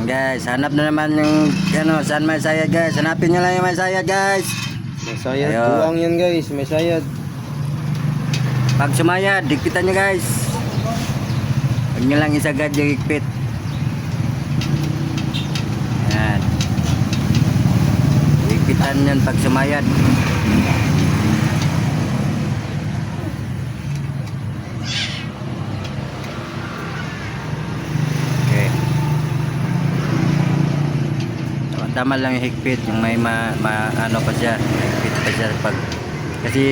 Guys, hanap na naman yung ano, saan may sayad guys. Hanapin nyo lang yung may sayad guys. May sayad. Ayun. Buwang yan guys. May sayad. Pag sumayad, dikpitan nyo guys. Huwag nyo lang isagad yung higpit. Yan. Dikpitan yun pag sumayad. Okay. Tama lang yung higpit, yung may ano pa siya, higpit pa siya pag kasi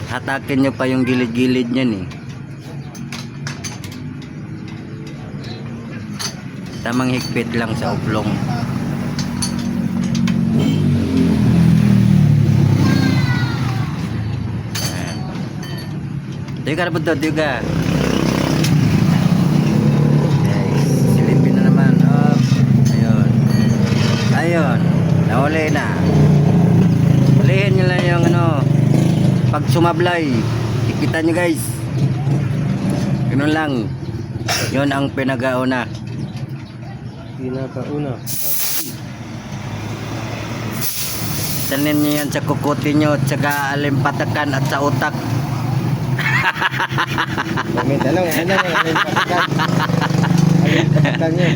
hatakin nyo pa yung gilid-gilid niyan eh. Tamang higpit lang sa oblong. Tiyo ka na po to, tiyo ka. Silipin na naman. Oh, ayun. Ayun, nahuli na. Hulihin nyo lang yung ano, pag sumablay, ikita nyo guys. Ganun lang. Yun ang pinagauna. Pinakauna. Tanin nyo yan sa kukuti nyo, tsaka alimpatakan at sa utak. May tanong, ano yung alimpatakan? Alimpatakan nyo.